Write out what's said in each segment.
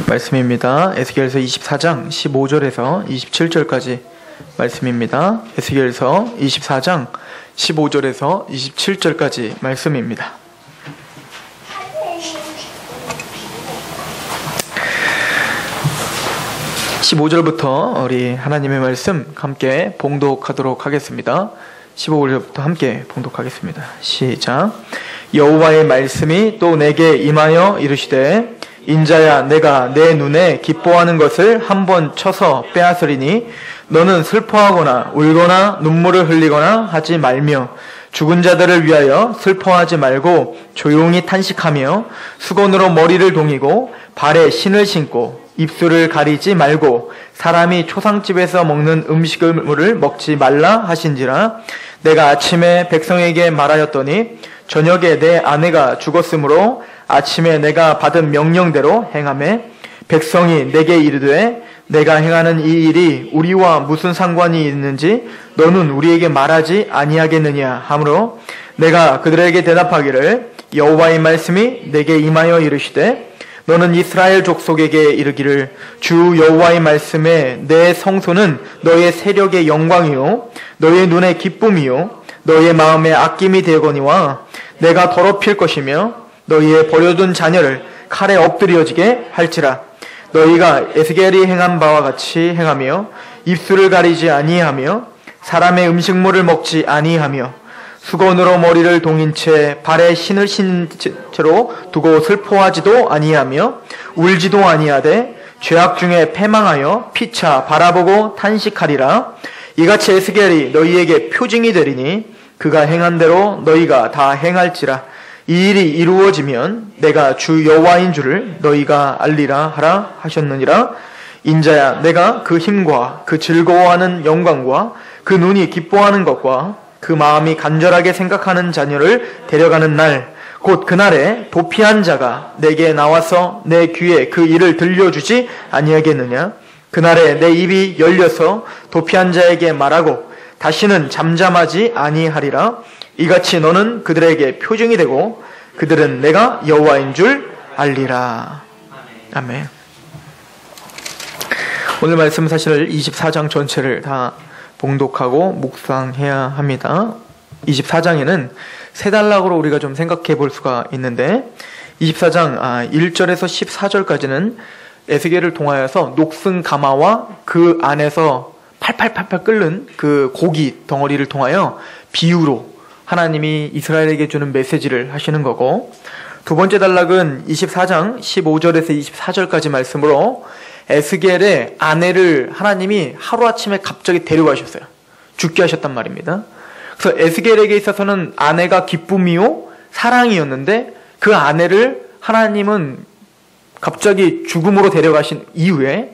말씀입니다. 에스겔서 24장 15절에서 27절까지 말씀입니다. 에스겔서 24장 15절에서 27절까지 말씀입니다. (15절부터) 우리 하나님의 말씀 함께 봉독하도록 하겠습니다. 15절부터 함께 봉독하겠습니다. 시작. 여호와의 말씀이 또 내게 임하여 이르시되 인자야, 내가 내 눈에 기뻐하는 것을 한번 쳐서 빼앗으리니 너는 슬퍼하거나 울거나 눈물을 흘리거나 하지 말며 죽은 자들을 위하여 슬퍼하지 말고 조용히 탄식하며 수건으로 머리를 동이고 발에 신을 신고 입술을 가리지 말고 사람이 초상집에서 먹는 음식물을 먹지 말라 하신지라. 내가 아침에 백성에게 말하였더니 저녁에 내 아내가 죽었으므로 아침에 내가 받은 명령대로 행하매 백성이 내게 이르되 내가 행하는 이 일이 우리와 무슨 상관이 있는지 너는 우리에게 말하지 아니하겠느냐 하므로 내가 그들에게 대답하기를 여호와의 말씀이 내게 임하여 이르시되 너는 이스라엘 족속에게 이르기를 주 여호와의 말씀에 내 성소는 너의 세력의 영광이요 너의 눈의 기쁨이요 너의 마음의 아낌이 되거니와 내가 더럽힐 것이며 너희의 버려둔 자녀를 칼에 엎드려지게 할지라. 너희가 에스겔이 행한 바와 같이 행하며 입술을 가리지 아니하며 사람의 음식물을 먹지 아니하며 수건으로 머리를 동인 채 발에 신을 신 채로 두고 슬퍼하지도 아니하며 울지도 아니하되 죄악 중에 패망하여 피차 바라보고 탄식하리라. 이같이 에스겔이 너희에게 표징이 되리니 그가 행한 대로 너희가 다 행할지라. 이 일이 이루어지면 내가 주 여호와인 줄을 너희가 알리라 하라 하셨느니라. 인자야, 내가 그 힘과 그 즐거워하는 영광과 그 눈이 기뻐하는 것과 그 마음이 간절하게 생각하는 자녀를 데려가는 날, 곧 그날에 도피한 자가 내게 나와서 내 귀에 그 일을 들려주지 아니하겠느냐. 그날에 내 입이 열려서 도피한 자에게 말하고 다시는 잠잠하지 아니하리라. 이같이 너는 그들에게 표징이 되고 그들은 내가 여호와인 줄 알리라. 아멘. 오늘 말씀 사실 24장 전체를 다 봉독하고 묵상해야 합니다. 24장에는 세 단락으로 우리가 좀 생각해 볼 수가 있는데 24장 1절에서 14절까지는 에스겔을 통하여서 녹슨 가마와 그 안에서 팔팔팔팔 끓는 그 고기 덩어리를 통하여 비유로 하나님이 이스라엘에게 주는 메시지를 하시는 거고, 두 번째 단락은 24장 15절에서 24절까지 말씀으로 에스겔의 아내를 하나님이 하루아침에 갑자기 데려가셨어요. 죽게 하셨단 말입니다. 그래서 에스겔에게 있어서는 아내가 기쁨이요 사랑이었는데 그 아내를 하나님은 갑자기 죽음으로 데려가신 이후에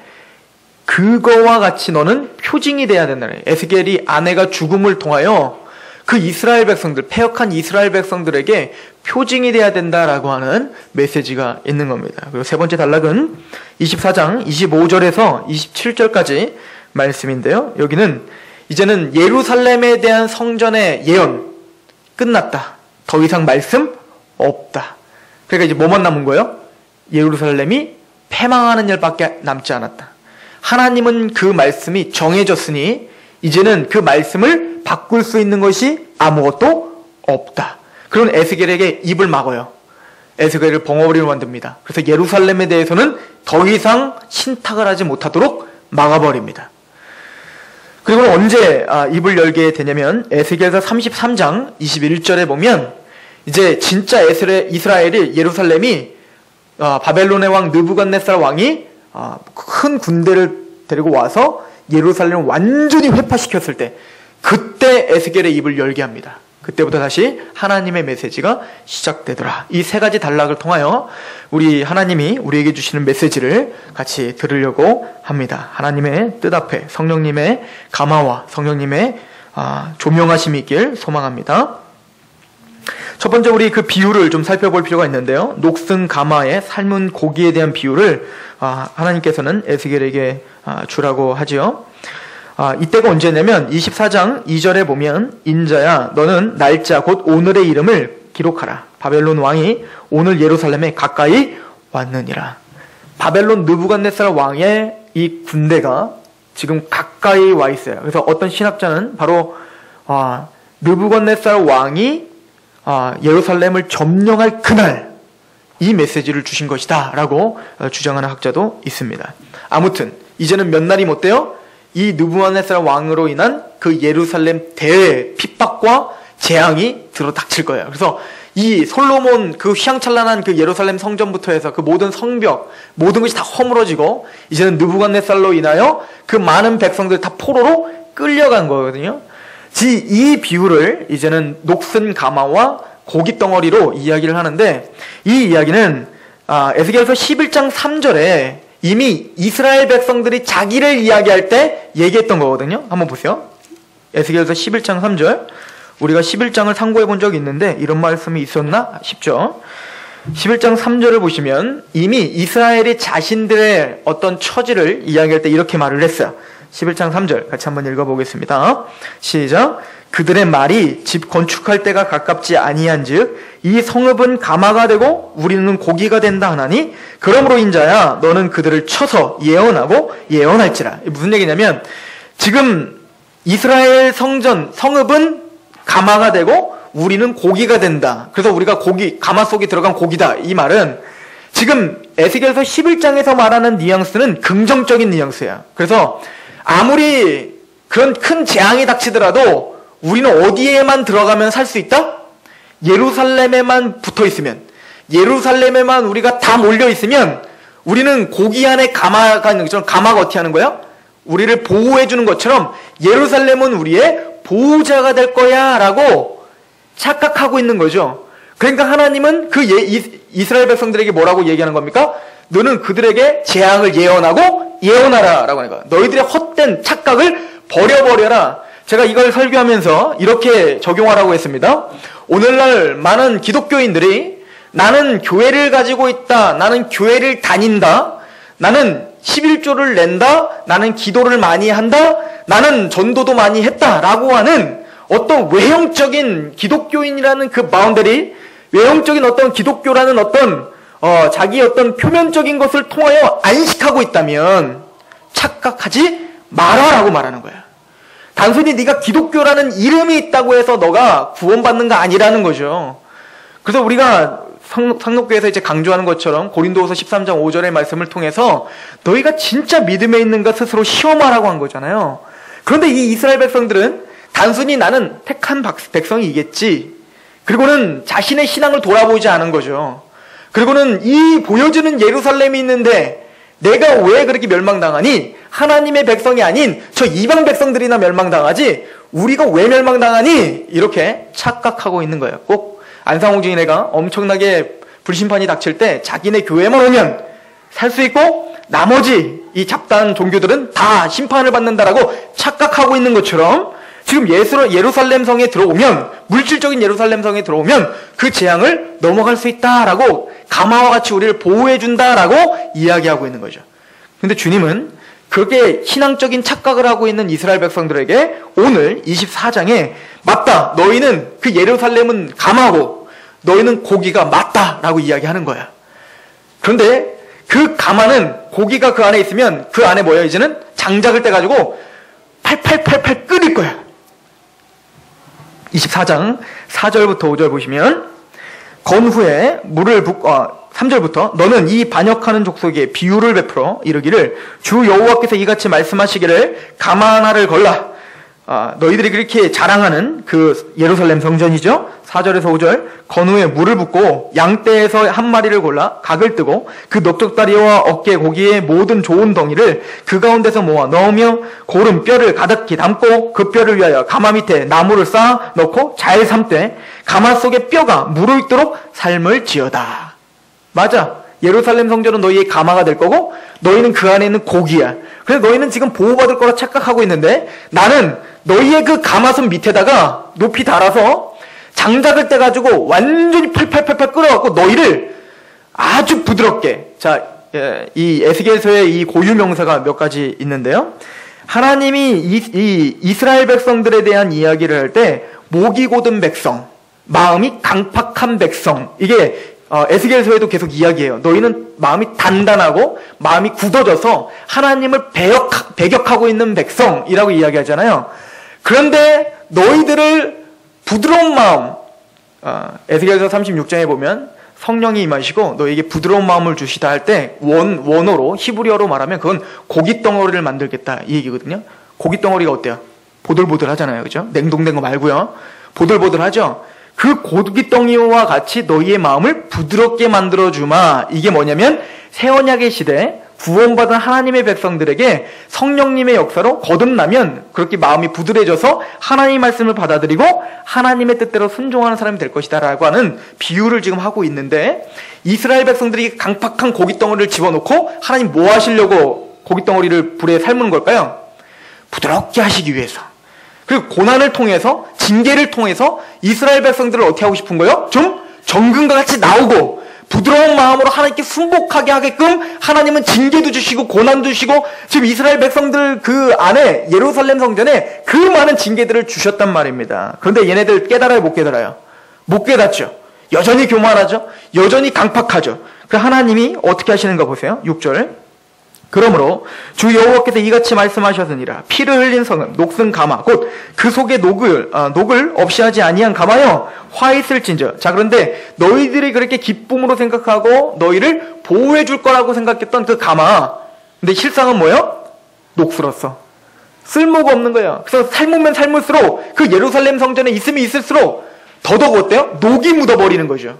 그거와 같이 너는 표징이 돼야 된다는 거예요. 에스겔이 아내가 죽음을 통하여 그 이스라엘 백성들, 패역한 이스라엘 백성들에게 표징이 돼야 된다라고 하는 메시지가 있는 겁니다. 그리고 세 번째 단락은 24장 25절에서 27절까지 말씀인데요. 여기는 이제는 예루살렘에 대한 성전의 예언 끝났다. 더 이상 말씀 없다. 그러니까 이제 뭐만 남은 거예요? 예루살렘이 패망하는 일밖에 남지 않았다. 하나님은 그 말씀이 정해졌으니 이제는 그 말씀을 바꿀 수 있는 것이 아무것도 없다. 그런 에스겔에게 입을 막아요. 에스겔을 벙어리로 만듭니다. 그래서 예루살렘에 대해서는 더 이상 신탁을 하지 못하도록 막아버립니다. 그리고 언제 입을 열게 되냐면 에스겔서 33장 21절에 보면 이제 진짜 이스라엘이 예루살렘이 바벨론의 왕 느부갓네살 왕이 큰 군대를 데리고 와서 예루살렘을 완전히 회파시켰을 때 그때 에스겔의 입을 열게 합니다. 그때부터 다시 하나님의 메시지가 시작되더라. 이 세 가지 단락을 통하여 우리 하나님이 우리에게 주시는 메시지를 같이 들으려고 합니다. 하나님의 뜻 앞에 성령님의 감화와 성령님의 조명하심이 있길 소망합니다. 첫 번째 우리 그 비유를 좀 살펴볼 필요가 있는데요. 녹슨 가마의 삶은 고기에 대한 비유를 하나님께서는 에스겔에게 주라고 하지요. 이때가 언제냐면 24장 2절에 보면 인자야 너는 날짜 곧 오늘의 이름을 기록하라. 바벨론 왕이 오늘 예루살렘에 가까이 왔느니라. 바벨론 느부갓네살 왕의 이 군대가 지금 가까이 와 있어요. 그래서 어떤 신학자는 바로 느부갓네살 왕이 예루살렘을 점령할 그날 이 메시지를 주신 것이다 라고 주장하는 학자도 있습니다. 아무튼 이제는 몇 날이 못 돼요. 이 느부갓네살 왕으로 인한 그 예루살렘 대 핍박과 재앙이 들어닥칠 거예요. 그래서 이 솔로몬 그 휘황찬란한 그 예루살렘 성전부터 해서 그 모든 성벽 모든 것이 다 허물어지고 이제는 느부갓네살로 인하여 그 많은 백성들 다 포로로 끌려간 거거든요. 이 비유를 이제는 녹슨 가마와 고기 덩어리로 이야기를 하는데, 이 이야기는 에스겔서 11장 3절에 이미 이스라엘 백성들이 자기를 이야기할 때 얘기했던 거거든요. 한번 보세요. 에스겔서 11장 3절. 우리가 11장을 참고해 본 적이 있는데 이런 말씀이 있었나 싶죠. 11장 3절을 보시면 이미 이스라엘이 자신들의 어떤 처지를 이야기할 때 이렇게 말을 했어요. 11장 3절 같이 한번 읽어보겠습니다. 시작. 그들의 말이 집 건축할 때가 가깝지 아니한즉 이 성읍은 가마가 되고 우리는 고기가 된다 하나니 그러므로 인자야 너는 그들을 쳐서 예언하고 예언할지라. 무슨 얘기냐면 지금 이스라엘 성읍은 가마가 되고 우리는 고기가 된다. 그래서 우리가 가마 속에 들어간 고기다. 이 말은 지금 에스겔서 11장에서 말하는 뉘앙스는 긍정적인 뉘앙스야. 그래서 아무리 그런 큰 재앙이 닥치더라도 우리는 어디에만 들어가면 살 수 있다? 예루살렘에만 붙어 있으면, 예루살렘에만 우리가 다 몰려 있으면 우리는 고기 안에 가마가 있는 것처럼, 가마가 어떻게 하는 거야? 우리를 보호해 주는 것처럼 예루살렘은 우리의 보호자가 될 거야 라고 착각하고 있는 거죠. 그러니까 하나님은 그 이스라엘 백성들에게 뭐라고 얘기하는 겁니까? 너는 그들에게 재앙을 예언하고 예언하라 라고 하는 거야. 너희들의 헛된 착각을 버려버려라. 제가 이걸 설교하면서 이렇게 적용하라고 했습니다. 오늘날 많은 기독교인들이 나는 교회를 가지고 있다, 나는 교회를 다닌다, 나는 11조를 낸다, 나는 기도를 많이 한다, 나는 전도도 많이 했다라고 하는 어떤 외형적인 기독교인이라는 그 바운더리, 외형적인 어떤 기독교라는 어떤 자기 어떤 표면적인 것을 통하여 안식하고 있다면 착각하지 마라라고 말하는 거야. 단순히 네가 기독교라는 이름이 있다고 해서 너가 구원받는 거 아니라는 거죠. 그래서 우리가 상록교에서 이제 강조하는 것처럼 고린도후서 13장 5절의 말씀을 통해서 너희가 진짜 믿음에 있는가 스스로 시험하라고 한 거잖아요. 그런데 이 이스라엘 백성들은 단순히 나는 택한 백성이겠지, 그리고는 자신의 신앙을 돌아보지 않은 거죠. 그리고는 이 보여주는 예루살렘이 있는데 내가 왜 그렇게 멸망당하니? 하나님의 백성이 아닌 저 이방 백성들이나 멸망당하지 우리가 왜 멸망당하니? 이렇게 착각하고 있는 거예요. 꼭 안상홍 증인회가 엄청나게 불심판이 닥칠 때 자기네 교회만 오면 살 수 있고 나머지 이 잡다한 종교들은 다 심판을 받는다라고 착각하고 있는 것처럼 지금 예루살렘 성에 들어오면, 물질적인 예루살렘 성에 들어오면 그 재앙을 넘어갈 수 있다라고, 가마와 같이 우리를 보호해 준다라고 이야기하고 있는 거죠. 근데 주님은 그렇게 신앙적인 착각을 하고 있는 이스라엘 백성들에게 오늘 24장에 맞다, 너희는 그 예루살렘은 가마고 너희는 고기가 맞다라고 이야기하는 거야. 그런데 그 가마는, 고기가 그 안에 있으면 그 안에 뭐야? 이제는 장작을 떼가지고 팔팔팔팔 끓일 거야. 24장 4절부터 5절 보시면, 건후에 물을 붓고 3절부터 너는 이 반역하는 족속에 비유를 베풀어 이르기를 주 여호와께서 이같이 말씀하시기를 가마 하나를 걸라. 너희들이 그렇게 자랑하는 그 예루살렘 성전이죠. 4절에서 5절 건후에 물을 붓고 양떼에서 한 마리를 골라 각을 뜨고 그 넓적다리와 어깨 고기의 모든 좋은 덩이를 그 가운데서 모아 넣으며 고른 뼈를 가득히 담고 그 뼈를 위하여 가마 밑에 나무를 쌓아 넣고 잘 삶되 가마 속에 뼈가 무르익도록 삶을 지어다. 맞아, 예루살렘 성전은 너희의 가마가 될 거고 너희는 그 안에 있는 고기야. 그래서 너희는 지금 보호받을 거라 착각하고 있는데 나는 너희의 그 가마솥 밑에다가 높이 달아서 장작을 떼가지고 완전히 팔팔팔팔 끓여갖고 너희를 아주 부드럽게, 자, 이 에스겔서의 이 고유 명사가 몇 가지 있는데요. 하나님이 이 이스라엘 백성들에 대한 이야기를 할 때 목이 곧은 백성, 마음이 강팍한 백성, 이게 에스겔서에도 계속 이야기해요. 너희는 마음이 단단하고 마음이 굳어져서 하나님을 배격하고 있는 백성이라고 이야기하잖아요. 그런데 너희들을 부드러운 마음, 에스겔서 36장에 보면 성령이 임하시고 너에게 부드러운 마음을 주시다 할 때 원어로 히브리어로 말하면 그건 고깃 덩어리를 만들겠다 이 얘기거든요. 고깃 덩어리가 어때요? 보들보들 하잖아요. 그죠? 냉동된 거 말고요. 보들보들 하죠? 그 고깃 덩이와 같이 너희의 마음을 부드럽게 만들어주마. 이게 뭐냐면 새 언약의 시대 구원받은 하나님의 백성들에게 성령님의 역사로 거듭나면 그렇게 마음이 부드러져서 하나님의 말씀을 받아들이고 하나님의 뜻대로 순종하는 사람이 될 것이다 라고 하는 비유를 지금 하고 있는데, 이스라엘 백성들이 강팍한 고깃덩어리를 집어넣고 하나님 뭐 하시려고 고깃덩어리를 불에 삶는 걸까요? 부드럽게 하시기 위해서. 그리고 고난을 통해서, 징계를 통해서 이스라엘 백성들을 어떻게 하고 싶은 거예요? 좀 정금과 같이 나오고 부드러운 마음으로 하나님께 순복하게 하게끔 하나님은 징계도 주시고 고난도 주시고, 지금 이스라엘 백성들 그 안에 예루살렘 성전에 그 많은 징계들을 주셨단 말입니다. 그런데 얘네들 깨달아요, 못 깨달아요? 못 깨닫죠. 여전히 교만하죠. 여전히 강팍하죠. 그 하나님이 어떻게 하시는가 보세요. 6절. 그러므로 주 여호와께서 이같이 말씀하셨으니라. 피를 흘린 성은 녹슨 가마 곧 그 속에 녹을 없이 하지 아니한 가마여 화 있을진저. 자, 그런데 너희들이 그렇게 기쁨으로 생각하고 너희를 보호해 줄 거라고 생각했던 그 가마, 근데 실상은 뭐예요? 녹슬었어. 쓸모가 없는 거예요. 그래서 삶으면 삶을수록 그 예루살렘 성전에 있으면 있을수록 더더욱 어때요? 녹이 묻어버리는 거죠.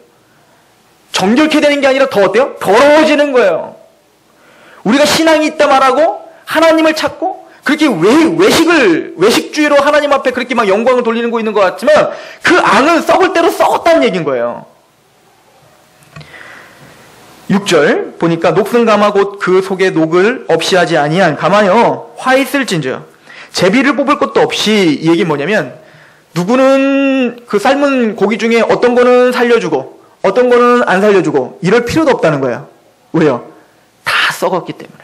정결케 되는 게 아니라 더 어때요? 더러워지는 거예요. 우리가 신앙이 있다 말하고 하나님을 찾고 그렇게 외식주의로 하나님 앞에 그렇게 막 영광을 돌리는 거 있는 것 같지만 그 안은 썩을 대로 썩었다는 얘기인 거예요. 6절 보니까 녹슨 가마 곧 그 속에 녹을 없이 하지 아니한 가마여 화 있을진저. 제비를 뽑을 것도 없이. 이 얘기 뭐냐면 누구는 그 삶은 고기 중에 어떤 거는 살려주고 어떤 거는 안 살려주고 이럴 필요도 없다는 거예요. 왜요? 다 썩었기 때문에.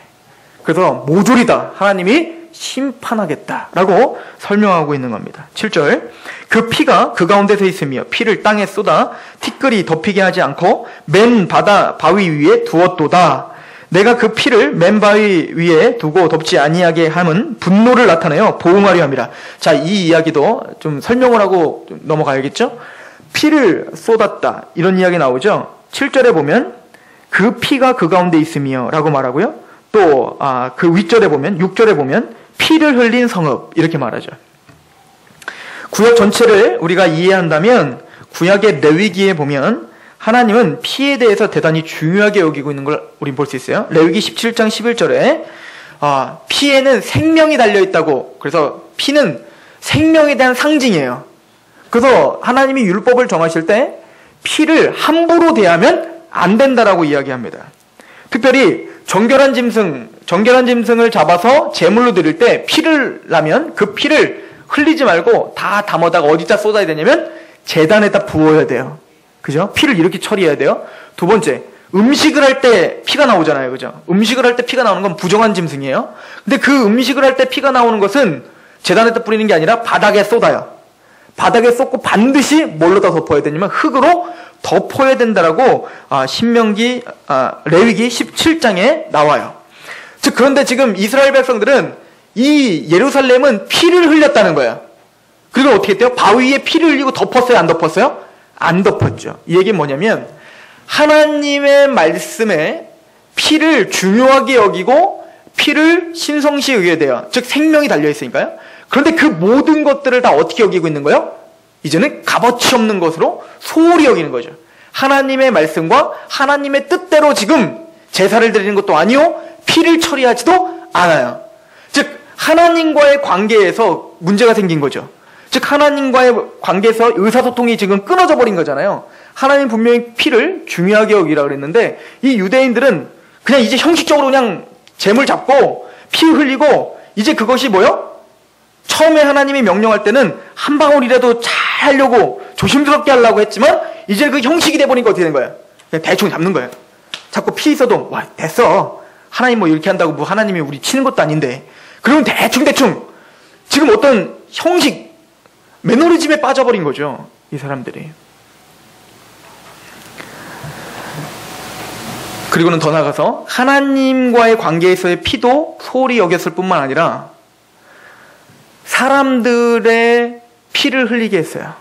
그래서 모조리다 하나님이 심판하겠다라고 설명하고 있는 겁니다. 7절. 그 피가 그 가운데서 있으며 피를 땅에 쏟아 티끌이 덮이게 하지 않고 맨 바위 위에 두었도다. 내가 그 피를 맨 바위 위에 두고 덮지 아니하게 함은 분노를 나타내어 보응하려 함이라. 자, 이 이야기도 좀 설명을 하고 넘어가야겠죠? 피를 쏟았다 이런 이야기 나오죠. 7절에 보면 그 피가 그 가운데 있으며 라고 말하고요. 또 그 윗절에 보면 6절에 보면 피를 흘린 성읍 이렇게 말하죠. 구약 전체를 우리가 이해한다면 구약의 레위기에 보면 하나님은 피에 대해서 대단히 중요하게 여기고 있는 걸 우린 볼 수 있어요. 레위기 17장 11절에 피에는 생명이 달려있다고. 그래서 피는 생명에 대한 상징이에요. 그래서 하나님이 율법을 정하실 때 피를 함부로 대하면 안 된다라고 이야기합니다. 특별히 정결한 짐승을 잡아서 제물로 드릴 때 피를 나면 그 피를 흘리지 말고 다 담아다가 어디다 쏟아야 되냐면 제단에다 부어야 돼요. 그죠? 피를 이렇게 처리해야 돼요. 두 번째, 음식을 할 때 피가 나오잖아요. 그죠? 음식을 할 때 피가 나오는 건 부정한 짐승이에요. 근데 그 음식을 할 때 피가 나오는 것은 제단에다 뿌리는 게 아니라 바닥에 쏟아요. 바닥에 쏟고 반드시 뭘로다 덮어야 되냐면 흙으로 덮어야 된다라고 신명기 레위기 17장에 나와요. 즉 그런데 지금 이스라엘 백성들은 이 예루살렘은 피를 흘렸다는 거예요. 그리고 어떻게 했대요? 바위에 피를 흘리고 덮었어요? 안 덮었어요? 안 덮었죠. 이 얘기는 뭐냐면 하나님의 말씀에 피를 중요하게 여기고 피를 신성시에 의해야 돼요. 즉 생명이 달려있으니까요. 그런데 그 모든 것들을 다 어떻게 여기고 있는 거예요? 이제는 값어치 없는 것으로 소홀히 여기는 거죠. 하나님의 말씀과 하나님의 뜻대로 지금 제사를 드리는 것도 아니요, 피를 처리하지도 않아요. 즉 하나님과의 관계에서 문제가 생긴 거죠. 즉 하나님과의 관계에서 의사소통이 지금 끊어져 버린 거잖아요. 하나님 분명히 피를 중요하게 여기라 그랬는데 이 유대인들은 그냥 이제 형식적으로 그냥 재물 잡고 피 흘리고 이제 그것이 뭐요? 처음에 하나님이 명령할 때는 한 방울이라도 잘 하려고 조심스럽게 하려고 했지만 이제 그 형식이 돼버리니까 어떻게 된 거예요? 그냥 대충 잡는 거예요. 자꾸 피 있어도 와 됐어. 하나님 뭐 이렇게 한다고 뭐 하나님이 우리 치는 것도 아닌데. 그러면 대충 지금 어떤 형식 매너리즘에 빠져버린 거죠. 이 사람들이. 그리고는 더 나아가서 하나님과의 관계에서의 피도 소홀히 여겼을 뿐만 아니라 사람들의 피를 흘리게 했어요.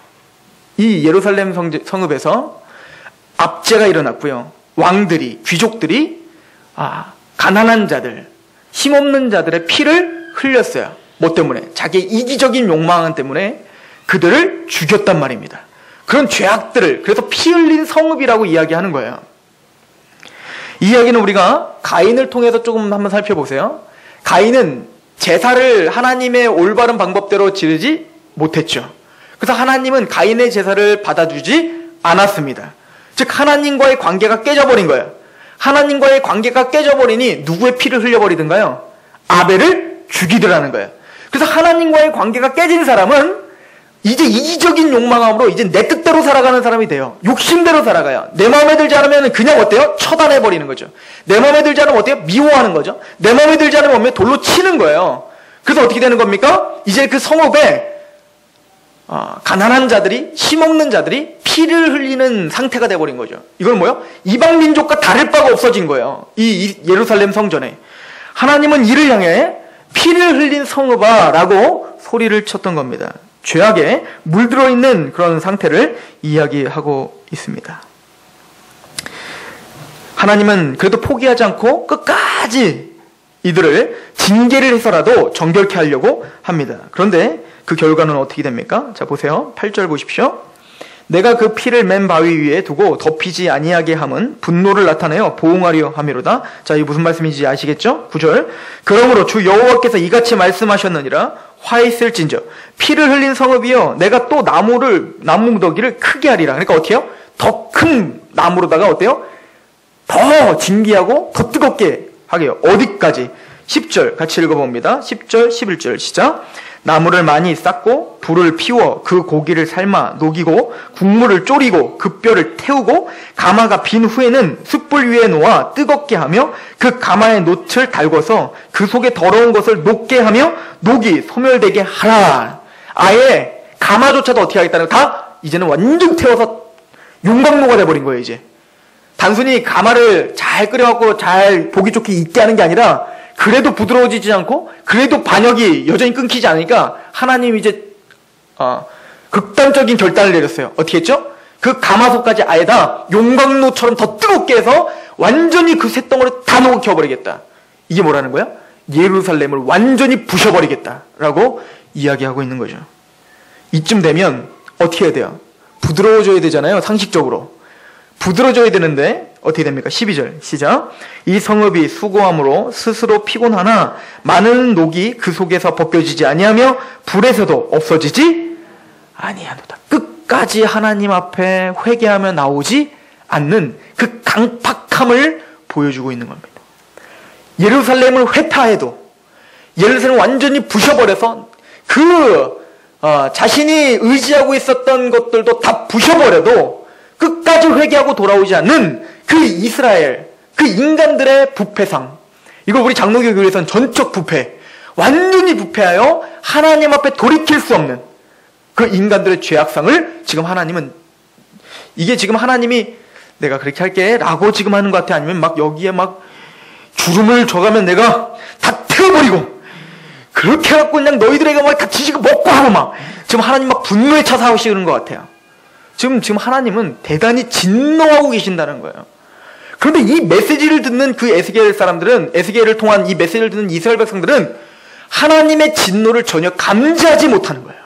이 예루살렘 성읍에서 압제가 일어났고요. 왕들이, 귀족들이 가난한 자들, 힘없는 자들의 피를 흘렸어요. 뭐 때문에? 자기의 이기적인 욕망 때문에 그들을 죽였단 말입니다. 그런 죄악들을, 그래서 피 흘린 성읍이라고 이야기하는 거예요. 이 이야기는 우리가 가인을 통해서 조금 한번 살펴보세요. 가인은 제사를 하나님의 올바른 방법대로 지르지 못했죠. 그래서 하나님은 가인의 제사를 받아주지 않았습니다. 즉 하나님과의 관계가 깨져버린 거예요. 하나님과의 관계가 깨져버리니 누구의 피를 흘려버리든가요? 아벨을 죽이더라는 거예요. 그래서 하나님과의 관계가 깨진 사람은 이제 이기적인 욕망함으로 이제 내 뜻대로 살아가는 사람이 돼요. 욕심대로 살아가요. 내 마음에 들지 않으면 그냥 어때요? 처단해버리는 거죠. 내 마음에 들지 않으면 어때요? 미워하는 거죠. 내 마음에 들지 않으면 돌로 치는 거예요. 그래서 어떻게 되는 겁니까? 이제 그 성읍에 가난한 자들이, 힘없는 자들이 피를 흘리는 상태가 돼버린 거죠. 이건 뭐예요? 이방 민족과 다를 바가 없어진 거예요. 이 예루살렘 성전에. 하나님은 이를 향해 피를 흘린 성읍아 라고 소리를 쳤던 겁니다. 죄악에 물들어 있는 그런 상태를 이야기하고 있습니다. 하나님은 그래도 포기하지 않고 끝까지 이들을 징계를 해서라도 정결케 하려고 합니다. 그런데 그 결과는 어떻게 됩니까? 자, 보세요. 8절 보십시오. 내가 그 피를 맨 바위 위에 두고 덮이지 아니하게 함은 분노를 나타내어 보응하려 함이로다. 자, 이게 무슨 말씀인지 아시겠죠? 9절. 그러므로 주 여호와께서 이같이 말씀하셨느니라. 화 있을진저 피를 흘린 성읍이여 내가 또 나무 무더기를 크게 하리라. 그러니까 어떻게 해요? 더 큰 나무로다가 어때요? 더 진기하고 더 뜨겁게 하게요. 어디까지? 10절 같이 읽어봅니다. 10절 11절 시작. 나무를 많이 쌓고 불을 피워 그 고기를 삶아 녹이고 국물을 졸이고 그 뼈를 태우고 가마가 빈 후에는 숯불 위에 놓아 뜨겁게 하며 그 가마에 놋을 달궈서 그 속에 더러운 것을 녹게 하며 녹이 소멸되게 하라. 아예 가마조차도 어떻게 하겠다는 거 다 이제는 완전 태워서 용광로가 돼버린 거예요. 이제 단순히 가마를 잘 끓여갖고 잘 보기 좋게 익게 하는 게 아니라 그래도 부드러워지지 않고 그래도 반역이 여전히 끊기지 않으니까 하나님이 이제 극단적인 결단을 내렸어요. 어떻게 했죠? 그 가마솥까지 아예 다 용광로처럼 더 뜨겁게 해서 완전히 그 쇳덩어리를 다 녹여버리겠다. 이게 뭐라는 거야? 예루살렘을 완전히 부셔버리겠다라고 이야기하고 있는 거죠. 이쯤 되면 어떻게 해야 돼요? 부드러워져야 되잖아요. 상식적으로. 부드러워져야 되는데 어떻게 됩니까? 12절 시작. 이 성읍이 수고함으로 스스로 피곤하나 많은 녹이 그 속에서 벗겨지지 아니하며 불에서도 없어지지 아니하노다. 끝까지 하나님 앞에 회개하며 나오지 않는 그 강팍함을 보여주고 있는 겁니다. 예루살렘을 회파해도 예루살렘을 완전히 부셔버려서 자신이 의지하고 있었던 것들도 다 부셔버려도 끝까지 회개하고 돌아오지 않는 그 이스라엘, 그 인간들의 부패상. 이거 우리 장로교 교회에서는 전적 부패. 완전히 부패하여 하나님 앞에 돌이킬 수 없는 그 인간들의 죄악상을 지금 하나님은, 이게 지금 하나님이 내가 그렇게 할게 라고 지금 하는 것 같아? 아니면 막 여기에 막 주름을 줘가면 내가 다 태워버리고 그렇게 해갖고 그냥 너희들에게 막 다 지지고 먹고 하고 막 지금 하나님 막 분노에 차서 하시는 것 같아요. 지금 하나님은 대단히 진노하고 계신다는 거예요. 그런데 이 메시지를 듣는 그 에스겔 사람들은, 에스겔을 통한 이 메시지를 듣는 이스라엘 백성들은 하나님의 진노를 전혀 감지하지 못하는 거예요.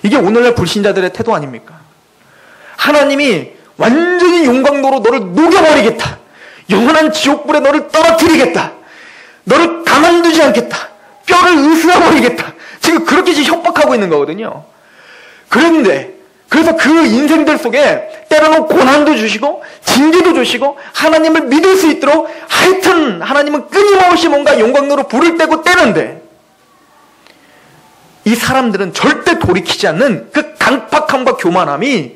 이게 오늘날 불신자들의 태도 아닙니까? 하나님이 완전히 용광로로 너를 녹여버리겠다. 영원한 지옥불에 너를 떨어뜨리겠다. 너를 가만두지 않겠다. 뼈를 으스러버리겠다. 지금 그렇게 지금 협박하고 있는 거거든요. 그래서 그 인생들 속에 때로는 고난도 주시고 징계도 주시고 하나님을 믿을 수 있도록 하여튼 하나님은 끊임없이 뭔가 용광로로 불을 떼고 떼는데 이 사람들은 절대 돌이키지 않는 그 강팍함과 교만함이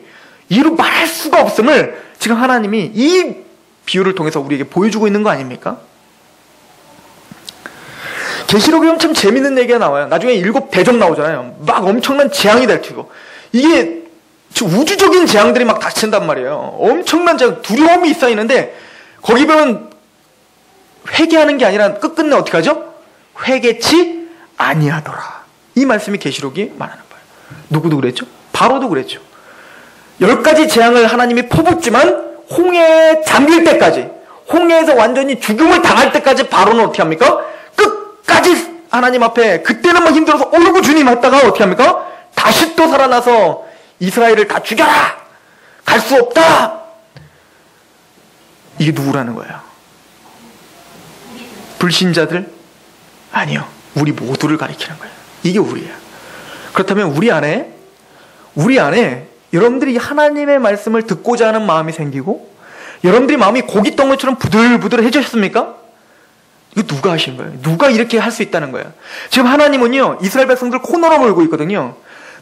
이루 말할 수가 없음을 지금 하나님이 이 비유를 통해서 우리에게 보여주고 있는 거 아닙니까? 계시록에 보면 참 재밌는 얘기가 나와요. 나중에 7 대접 나오잖아요. 막 엄청난 재앙이 닥치고 이게 우주적인 재앙들이 막 닥친단 말이에요. 엄청난 재앙, 두려움이 쌓이는데 거기 보면 회개하는 게 아니라 끝끝내 어떻게 하죠? 회개치 아니하더라. 이 말씀이 계시록이 말하는 거예요. 누구도 그랬죠? 바로도 그랬죠. 10가지 재앙을 하나님이 퍼붓지만 홍해에 잠길 때까지, 홍해에서 완전히 죽음을 당할 때까지 바로는 어떻게 합니까? 끝까지 하나님 앞에, 그때는 막 힘들어서 어이구 주님 했다가 어떻게 합니까? 다시 또 살아나서 이스라엘을 다 죽여라! 갈 수 없다! 이게 누구라는 거예요? 불신자들? 아니요. 우리 모두를 가리키는 거예요. 이게 우리예요. 그렇다면 우리 안에 여러분들이 하나님의 말씀을 듣고자 하는 마음이 생기고 여러분들이 마음이 고깃덩어리처럼 부들부들해지셨습니까? 이거 누가 하신 거예요? 누가 이렇게 할 수 있다는 거예요? 지금 하나님은요, 이스라엘 백성들 코너로 몰고 있거든요.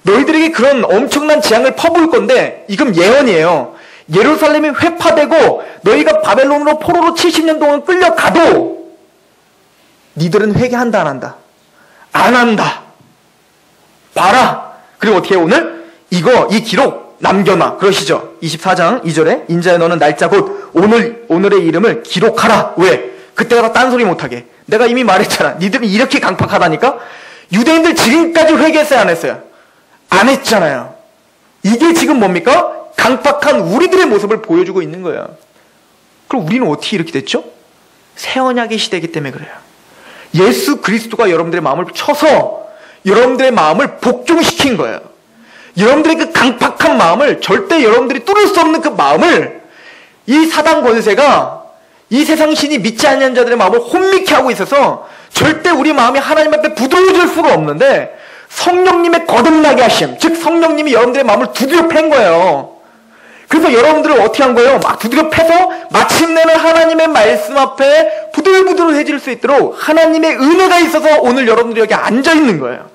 너희들에게 그런 엄청난 재앙을 퍼부을 건데 이건 예언이에요. 예루살렘이 회파되고 너희가 바벨론으로 포로로 70년 동안 끌려가도 니들은 회개한다 안 한다? 안 한다. 봐라. 그리고 어떻게 해요, 오늘? 이 기록 남겨놔. 그러시죠. 24장 2절에 인자야 너는 날짜 곧 오늘의 이름을 기록하라. 왜? 그때 가서 딴소리 못하게. 내가 이미 말했잖아. 니들은 이렇게 강팍하다니까? 유대인들 지금까지 회개했어요 안 했어요? 안 했잖아요. 이게 지금 뭡니까? 강팍한 우리들의 모습을 보여주고 있는 거예요. 그럼 우리는 어떻게 이렇게 됐죠? 새 언약의 시대이기 때문에 그래요. 예수 그리스도가 여러분들의 마음을 쳐서 여러분들의 마음을 복종시킨 거예요. 여러분들의 그 강팍한 마음을, 절대 여러분들이 뚫을 수 없는 그 마음을 이 사단 권세가, 이 세상 신이 믿지 않는 자들의 마음을 혼미케 하고 있어서 절대 우리 마음이 하나님 앞에 부드러워질 수가 없는데, 성령님의 거듭나게 하심, 즉 성령님이 여러분들의 마음을 두드려 팬 거예요. 그래서 여러분들을 어떻게 한 거예요? 막 두드려 패서 마침내는 하나님의 말씀 앞에 부들부들해질 수 있도록 하나님의 은혜가 있어서 오늘 여러분들이 여기 앉아 있는 거예요.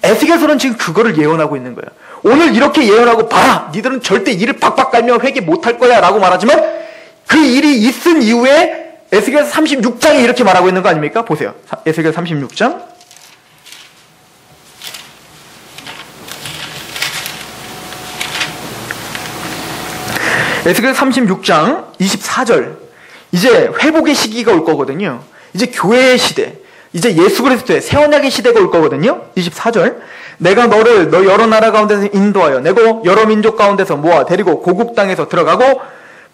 에스겔서는 지금 그거를 예언하고 있는 거예요. 오늘 이렇게 예언하고, 봐라, 니들은 절대 이를 박박 깔며 회개 못할 거야 라고 말하지만 그 일이 있은 이후에 에스겔 36장에 이렇게 말하고 있는 거 아닙니까? 보세요. 에스겔 36장. 에스겔 36장 24절. 이제 회복의 시기가 올 거거든요. 이제 교회의 시대, 이제 예수 그리스도의 새 언약의 시대가 올 거거든요. 24절. 내가 너를 너 여러 나라 가운데서 인도하여 내고 여러 민족 가운데서 모아 데리고 고국 땅에서 들어가고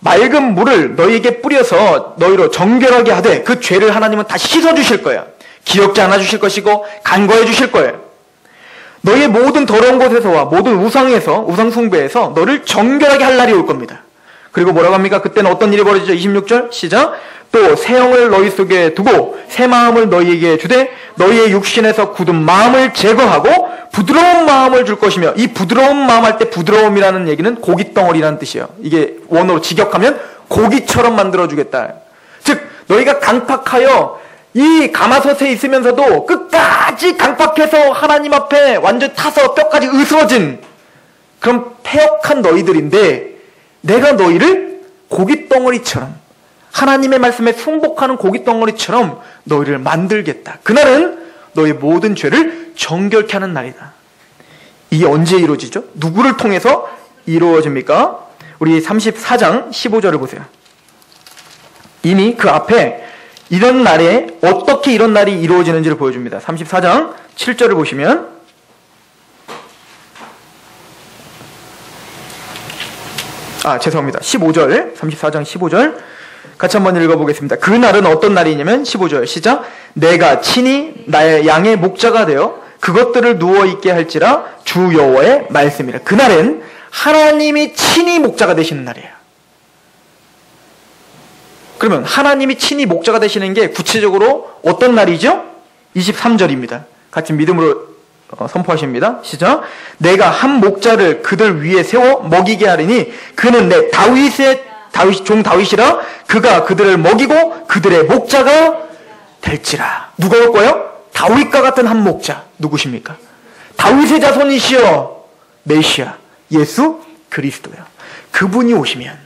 맑은 물을 너희에게 뿌려서 너희로 정결하게 하되, 그 죄를 하나님은 다 씻어주실 거예요. 기억지 않아 주실 것이고 간과해 주실 거예요. 너희의 모든 더러운 곳에서와 모든 우상에서, 우상 숭배에서 너를 정결하게 할 날이 올 겁니다. 그리고 뭐라고 합니까? 그때는 어떤 일이 벌어지죠? 26절 시작. 또 새 영을 너희 속에 두고 새 마음을 너희에게 주되 너희의 육신에서 굳은 마음을 제거하고 부드러운 마음을 줄 것이며, 이 부드러운 마음 할 때 부드러움이라는 얘기는 고깃덩어리라는 뜻이에요. 이게 원어로 직역하면 고기처럼 만들어주겠다. 즉 너희가 강팍하여 이 가마솥에 있으면서도 끝까지 강팍해서 하나님 앞에 완전 타서 뼈까지 으스러진 그런 패역한 너희들인데, 내가 너희를 고깃덩어리처럼, 하나님의 말씀에 순복하는 고깃덩어리처럼 너희를 만들겠다. 그날은 너희 모든 죄를 정결케 하는 날이다. 이게 언제 이루어지죠? 누구를 통해서 이루어집니까? 우리 34장 15절을 보세요. 이미 그 앞에 이런 날에 어떻게 이런 날이 이루어지는지를 보여줍니다. 34장 7절을 보시면, 죄송합니다. 15절, 34장 15절 같이 한번 읽어보겠습니다. 그 날은 어떤 날이냐면 15절 시작. 내가 친히 나의 양의 목자가 되어 그것들을 누워있게 할지라 주 여호와의 말씀이라. 그날은 하나님이 친히 목자가 되시는 날이에요. 그러면 하나님이 친히 목자가 되시는 게 구체적으로 어떤 날이죠? 23절입니다. 같이 믿음으로 선포하십니다. 시작. 내가 한 목자를 그들 위에 세워 먹이게 하리니 그는 내 종 다윗이라. 그가 그들을 먹이고 그들의 목자가 될지라. 누가 올 거예요? 다윗과 같은 한 목자. 누구십니까? 다윗의 자손이시여 메시아 예수 그리스도요. 그분이 오시면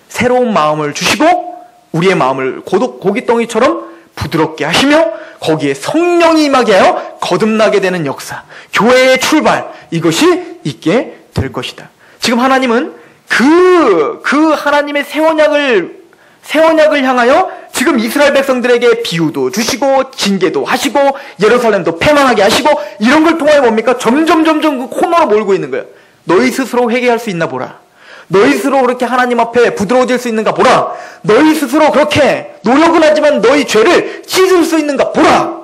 새로운 마음을 주시고 우리의 마음을 고깃덩이처럼 부드럽게 하시며 거기에 성령이 임하게 하여 거듭나게 되는 역사, 교회의 출발, 이것이 있게 될 것이다. 지금 하나님은 그 하나님의 새 언약을 새 언약을 향하여 지금 이스라엘 백성들에게 비유도 주시고 징계도 하시고 예루살렘도 패망하게 하시고 이런 걸 통하여 뭡니까? 점점 그 코너로 몰고 있는 거예요. 너희 스스로 회개할 수 있나 보라. 너희 스스로 그렇게 하나님 앞에 부드러워질 수 있는가 보라. 너희 스스로 그렇게 노력은 하지만 너희 죄를 씻을 수 있는가 보라.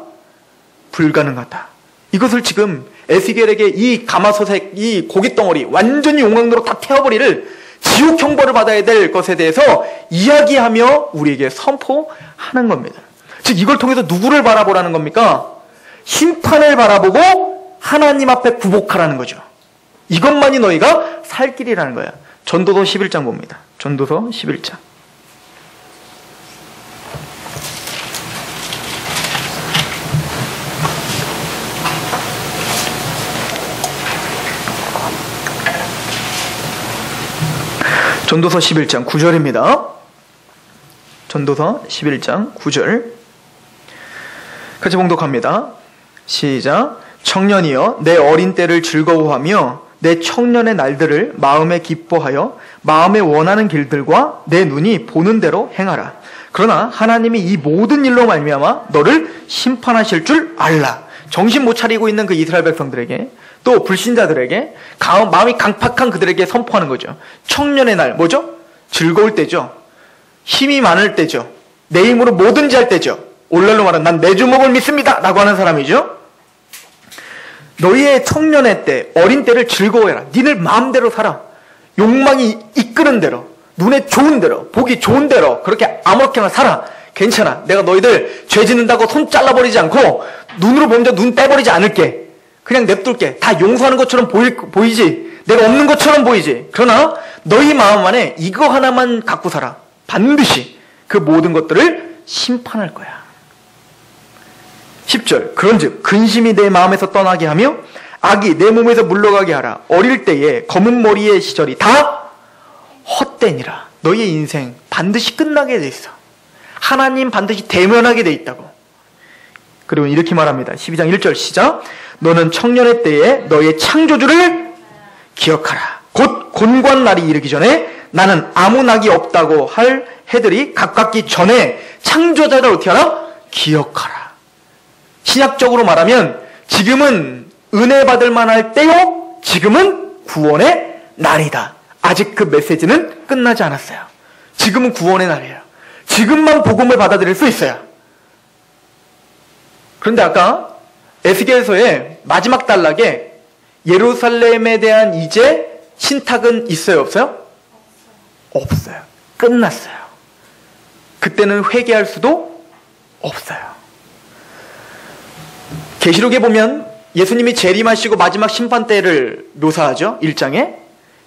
불가능하다. 이것을 지금 에스겔에게 이 가마솥에 이 고깃덩어리 완전히 용광로로 다 태워버리를 지옥 형벌을 받아야 될 것에 대해서 이야기하며 우리에게 선포하는 겁니다. 즉 이걸 통해서 누구를 바라보라는 겁니까? 심판을 바라보고 하나님 앞에 굴복하라는 거죠. 이것만이 너희가 살 길이라는 거야. 전도서 11장 봅니다. 전도서 11장. 전도서 11장 9절입니다. 전도서 11장 9절. 같이 봉독합니다. 시작. 청년이여 내 어린 때를 즐거워하며 내 청년의 날들을 마음에 기뻐하여 마음에 원하는 길들과 내 눈이 보는 대로 행하라. 그러나 하나님이 이 모든 일로 말미암아 너를 심판하실 줄 알라. 정신 못 차리고 있는 그 이스라엘 백성들에게 또 불신자들에게 마음이 강팍한 그들에게 선포하는 거죠. 청년의 날 뭐죠? 즐거울 때죠. 힘이 많을 때죠. 내 힘으로 뭐든지 할 때죠. 오늘날로 말하면 난 내 주먹을 믿습니다 라고 하는 사람이죠. 너희의 청년의 때, 어린 때를 즐거워해라. 니들 마음대로 살아. 욕망이 이끄는 대로, 눈에 좋은 대로, 보기 좋은 대로 그렇게 아무렇게나 살아. 괜찮아. 내가 너희들 죄 짓는다고 손 잘라버리지 않고 눈으로 보면 눈 빼버리지 않을게. 그냥 냅둘게. 다 용서하는 것처럼 보이지. 내가 없는 것처럼 보이지. 그러나 너희 마음 안에 이거 하나만 갖고 살아. 반드시 그 모든 것들을 심판할 거야. 10절. 그런즉 근심이 내 마음에서 떠나게 하며 악이 내 몸에서 물러가게 하라. 어릴 때에 검은 머리의 시절이 다 헛되니라. 너희의 인생 반드시 끝나게 돼 있어. 하나님 반드시 대면하게 돼 있다고. 그리고 이렇게 말합니다. 12장 1절 시작. 너는 청년의 때에 너의 창조주를 기억하라. 곧 곤고한 날이 이르기 전에 나는 아무 낙이 없다고 할 해들이 가깝기 전에 창조자를 어떻게 하라? 기억하라. 신약적으로 말하면 지금은 은혜 받을 만할 때요. 지금은 구원의 날이다. 아직 그 메시지는 끝나지 않았어요. 지금은 구원의 날이에요. 지금만 복음을 받아들일 수 있어요. 그런데 아까 에스겔서의 마지막 단락에 예루살렘에 대한 이제 신탁은 있어요, 없어요? 없어요. 끝났어요. 그때는 회개할 수도 없어요. 계시록에 보면 예수님이 재림하시고 마지막 심판 때를 묘사하죠. 1장에.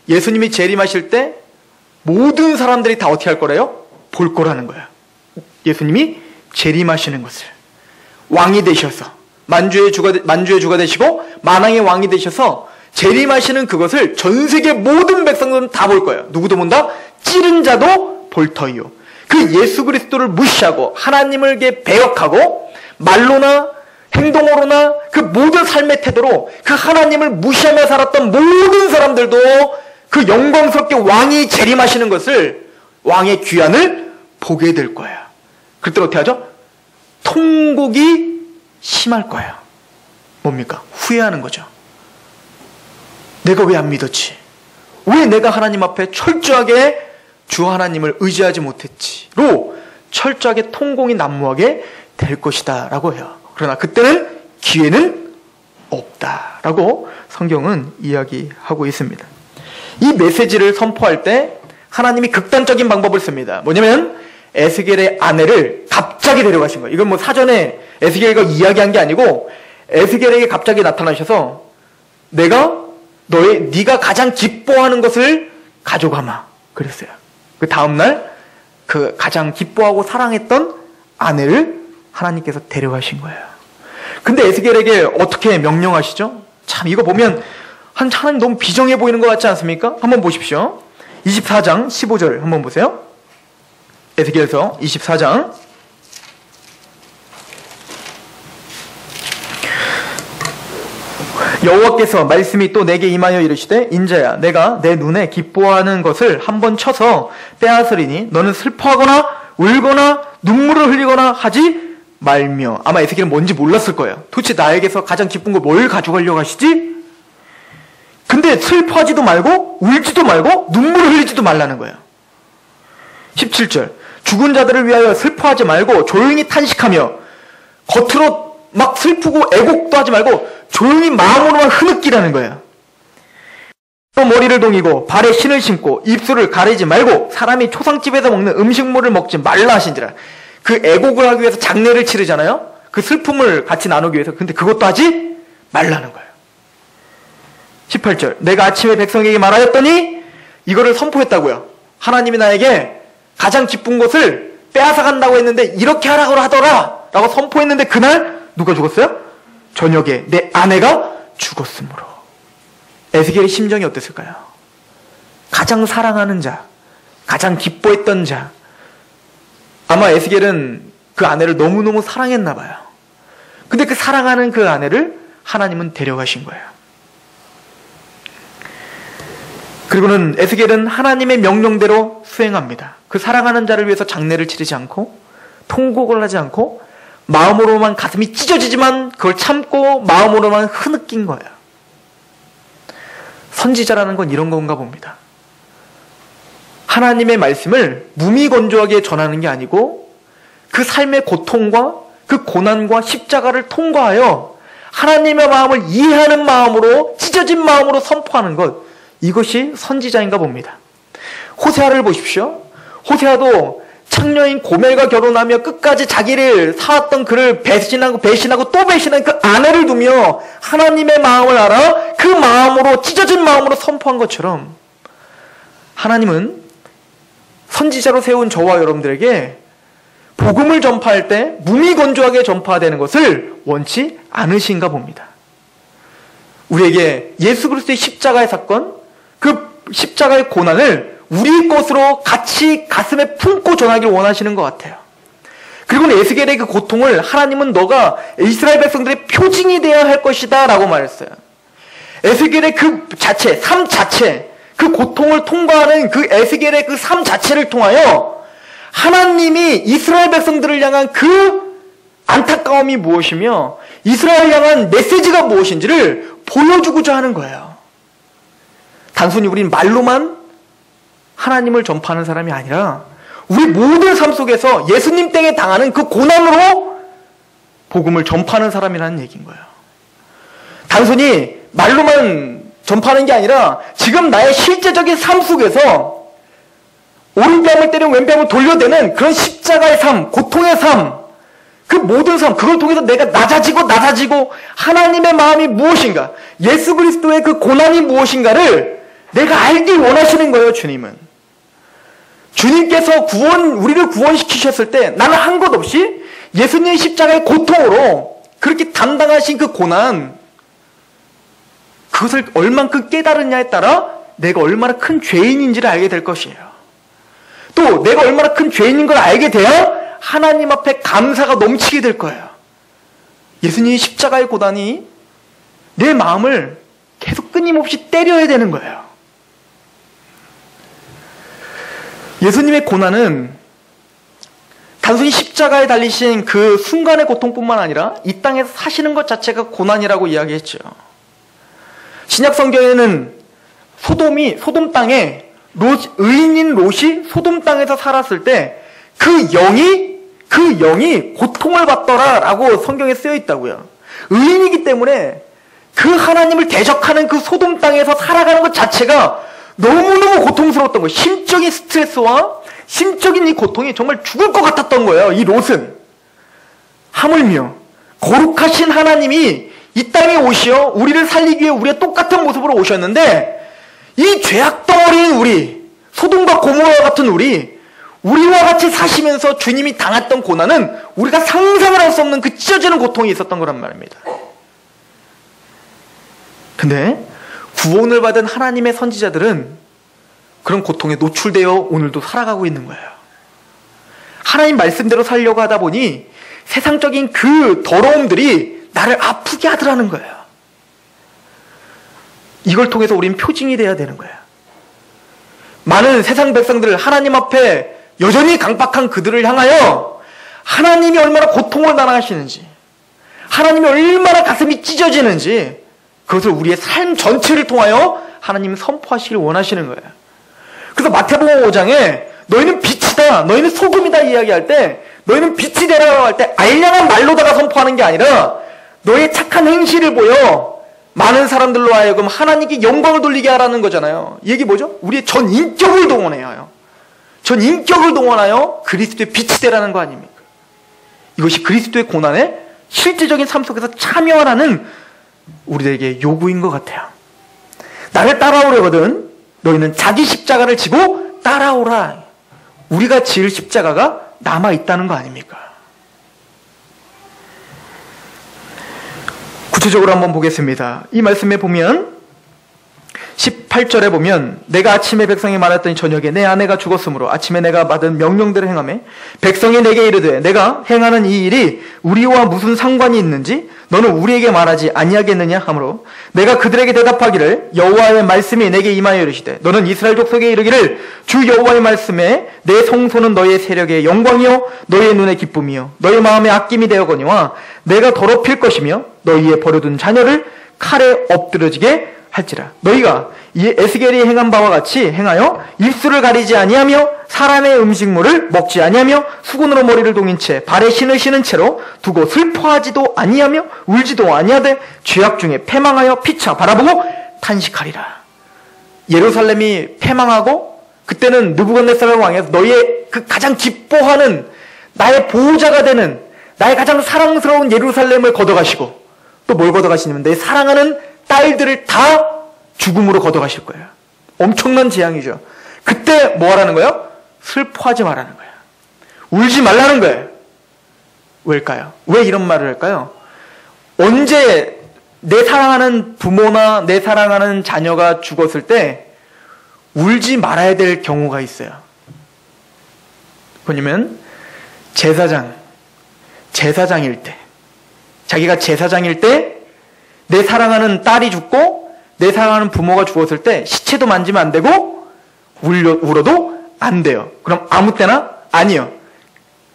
예수님이 재림하실 때 모든 사람들이 다 어떻게 할 거래요? 볼 거라는 거예요. 예수님이 재림하시는 것을. 왕이 되셔서 만주의 주가 되시고 만왕의 왕이 되셔서 재림하시는 그것을 전 세계 모든 백성들은 다 볼 거예요. 누구도 본다? 찌른 자도 볼 터이요. 그 예수 그리스도를 무시하고 하나님을 배역하고 말로나 행동으로나 그 모든 삶의 태도로 그 하나님을 무시하며 살았던 모든 사람들도 그 영광스럽게 왕이 재림하시는 것을, 왕의 귀환을 보게 될 거예요. 그때 어떻게 하죠? 통곡이 심할 거예요. 뭡니까? 후회하는 거죠. 내가 왜 안 믿었지? 왜 내가 하나님 앞에 철저하게 주 하나님을 의지하지 못했지로 철저하게 통공이 난무하게 될 것이다 라고 해요. 그러나 그때는 기회는 없다라고 성경은 이야기하고 있습니다. 이 메시지를 선포할 때 하나님이 극단적인 방법을 씁니다. 뭐냐면 에스겔의 아내를 갑자기 데려가신 거예요. 이건 뭐 사전에 에스겔과 이야기한 게 아니고 에스겔에게 갑자기 나타나셔서 네가 가장 기뻐하는 것을 가져가마 그랬어요. 그 다음날 그 가장 기뻐하고 사랑했던 아내를 하나님께서 데려가신 거예요. 근데 에스겔에게 어떻게 명령하시죠? 참 이거 보면 하나님 너무 비정해 보이는 것 같지 않습니까? 한번 보십시오. 24장 15절 한번 보세요. 에스겔서 24장 여호와께서 말씀이 또 내게 임하여 이르시되 인자야 내가 내 눈에 기뻐하는 것을 한번 쳐서 빼앗으리니 너는 슬퍼하거나 울거나 눈물을 흘리거나 하지 말며. 아마 에스겔은 뭔지 몰랐을 거예요. 도대체 나에게서 가장 기쁜 거 뭘 가져가려고 하시지? 근데 슬퍼하지도 말고 울지도 말고 눈물을 흘리지도 말라는 거예요. 17절 죽은 자들을 위하여 슬퍼하지 말고 조용히 탄식하며 겉으로 막 슬프고 애곡도 하지 말고 조용히 마음으로만 흐느끼라는 거예요. 머리를 동이고 발에 신을 신고 입술을 가리지 말고 사람이 초상집에서 먹는 음식물을 먹지 말라 하신지라. 그 애곡을 하기 위해서 장례를 치르잖아요. 그 슬픔을 같이 나누기 위해서. 근데 그것도 하지 말라는 거예요. 18절 내가 아침에 백성에게 말하였더니 이거를 선포했다고요. 하나님이 나에게 가장 기쁜 것을 빼앗아간다고 했는데 이렇게 하라고 하더라 라고 선포했는데 그날 누가 죽었어요? 저녁에 내 아내가 죽었으므로. 에스겔의 심정이 어땠을까요? 가장 사랑하는 자, 가장 기뻐했던 자. 아마 에스겔은 그 아내를 너무너무 사랑했나 봐요. 근데 그 사랑하는 그 아내를 하나님은 데려가신 거예요. 그리고는 에스겔은 하나님의 명령대로 수행합니다. 그 사랑하는 자를 위해서 장례를 치르지 않고 통곡을 하지 않고 마음으로만 가슴이 찢어지지만 그걸 참고 마음으로만 흐느낀 거예요. 선지자라는 건 이런 건가 봅니다. 하나님의 말씀을 무미건조하게 전하는 게 아니고 그 삶의 고통과 그 고난과 십자가를 통과하여 하나님의 마음을 이해하는 마음으로 찢어진 마음으로 선포하는 것, 이것이 선지자인가 봅니다. 호세아를 보십시오. 호세아도 창녀인 고멜과 결혼하며 끝까지 자기를 사왔던 그를 배신하고 또 배신한 그 아내를 두며 하나님의 마음을 알아 그 마음으로 찢어진 마음으로 선포한 것처럼 하나님은 선지자로 세운 저와 여러분들에게 복음을 전파할 때 무미건조하게 전파되는 것을 원치 않으신가 봅니다. 우리에게 예수 그리스도의 십자가의 사건, 그 십자가의 고난을 우리 것으로 같이 가슴에 품고 전하기를 원하시는 것 같아요. 그리고 에스겔의 그 고통을 하나님은 너가 이스라엘 백성들의 표징이 되어야 할 것이다 라고 말했어요. 에스겔의 그 자체, 삶 자체, 그 고통을 통과하는 그 에스겔의 그 삶 자체를 통하여 하나님이 이스라엘 백성들을 향한 그 안타까움이 무엇이며 이스라엘을 향한 메시지가 무엇인지를 보여주고자 하는 거예요. 단순히 우린 말로만 하나님을 전파하는 사람이 아니라 우리 모든 삶 속에서 예수님 땡에 당하는 그 고난으로 복음을 전파하는 사람이라는 얘기인 거예요. 단순히 말로만 전파하는 게 아니라 지금 나의 실제적인 삶 속에서 오른뺨을 때리고 왼뺨을 돌려대는 그런 십자가의 삶, 고통의 삶, 그 모든 삶, 그걸 통해서 내가 낮아지고 하나님의 마음이 무엇인가, 예수 그리스도의 그 고난이 무엇인가를 내가 알기 원하시는 거예요. 주님은. 주님께서 우리를 구원시키셨을 때 나는 한 것 없이 예수님의 십자가의 고통으로 그렇게 담당하신 그 고난, 그것을 얼만큼 깨달았냐에 따라 내가 얼마나 큰 죄인인지를 알게 될 것이에요. 또 내가 얼마나 큰 죄인인 걸 알게 돼야 하나님 앞에 감사가 넘치게 될 거예요. 예수님의 십자가의 고난이 내 마음을 계속 끊임없이 때려야 되는 거예요. 예수님의 고난은 단순히 십자가에 달리신 그 순간의 고통뿐만 아니라 이 땅에서 사시는 것 자체가 고난이라고 이야기했죠. 신약 성경에는 소돔 땅에 의인인 롯이 소돔 땅에서 살았을 때 그 영이 고통을 받더라라고 성경에 쓰여 있다고요. 의인이기 때문에 그 하나님을 대적하는 그 소돔 땅에서 살아가는 것 자체가 너무너무 고통스러웠던 거예요. 심적인 스트레스와 심적인 이 고통이 정말 죽을 것 같았던 거예요. 이 롯은. 하물며 거룩하신 하나님이 이 땅에 오시어 우리를 살리기 위해 우리의 똑같은 모습으로 오셨는데 이 죄악 덩어리인 우리, 소돔과 고모라와 같은 우리와 같이 사시면서 주님이 당했던 고난은 우리가 상상을 할 수 없는 그 찢어지는 고통이 있었던 거란 말입니다. 근데 구원을 받은 하나님의 선지자들은 그런 고통에 노출되어 오늘도 살아가고 있는 거예요. 하나님 말씀대로 살려고 하다 보니 세상적인 그 더러움들이 나를 아프게 하더라는 거예요. 이걸 통해서 우린 표징이 돼야 되는 거예요. 많은 세상 백성들을 하나님 앞에 여전히 강박한 그들을 향하여 하나님이 얼마나 고통을 당하시는지, 하나님이 얼마나 가슴이 찢어지는지 그것을 우리의 삶 전체를 통하여 하나님이 선포하시길 원하시는 거예요. 그래서 마태복음 5장에 너희는 빛이다, 너희는 소금이다 이야기할 때, 너희는 빛이 되라고 할 때 알량한 말로다가 선포하는 게 아니라 너의 착한 행실을 보여 많은 사람들로 하여금 하나님께 영광을 돌리게 하라는 거잖아요. 이 얘기 뭐죠? 우리의 전 인격을 동원해야, 전 인격을 동원하여 그리스도의 빛이 되라는 거 아닙니까? 이것이 그리스도의 고난에 실제적인 삶 속에서 참여하라는 우리들에게 요구인 것 같아요. 나를 따라오려거든 너희는 자기 십자가를 지고 따라오라. 우리가 지을 십자가가 남아있다는 거 아닙니까? 구체적으로 한번 보겠습니다. 이 말씀에 보면 18절에 보면 내가 아침에 백성이 말했더니 저녁에 내 아내가 죽었으므로 아침에 내가 받은 명령대로 행하매 백성이 내게 이르되 내가 행하는 이 일이 우리와 무슨 상관이 있는지 너는 우리에게 말하지 아니하겠느냐 하므로 내가 그들에게 대답하기를 여호와의 말씀이 내게 임하여 이르시되 너는 이스라엘 족속에 이르기를 주 여호와의 말씀에 내 성소는 너의 세력의 영광이요 너의 눈의 기쁨이요 너의 마음의 아낌이 되어거니와 내가 더럽힐 것이며 너희의 버려둔 자녀를 칼에 엎드러지게 할지라. 너희가 이 에스겔이 행한 바와 같이 행하여 입술을 가리지 아니하며 사람의 음식물을 먹지 아니하며 수건으로 머리를 동인 채 발에 신을 신은 채로 두고 슬퍼하지도 아니하며 울지도 아니하되 죄악 중에 패망하여 피차 바라보고 탄식하리라. 예루살렘이 패망하고 그때는 느부갓네살 왕에서 너희의 그 가장 기뻐하는 나의 보호자가 되는 나의 가장 사랑스러운 예루살렘을 걷어가시고 또 뭘 걷어가시냐면 내 사랑하는 딸들을 다 죽음으로 걷어가실 거예요. 엄청난 재앙이죠. 그때 뭐 하라는 거예요? 슬퍼하지 말라는 거예요. 울지 말라는 거예요. 왜일까요? 왜 이런 말을 할까요? 언제 내 사랑하는 부모나 내 사랑하는 자녀가 죽었을 때 울지 말아야 될 경우가 있어요. 뭐냐면 제사장일 때, 자기가 제사장일 때 내 사랑하는 딸이 죽고 내 사랑하는 부모가 죽었을 때 시체도 만지면 안 되고 울어도 안 돼요. 그럼 아무 때나? 아니요.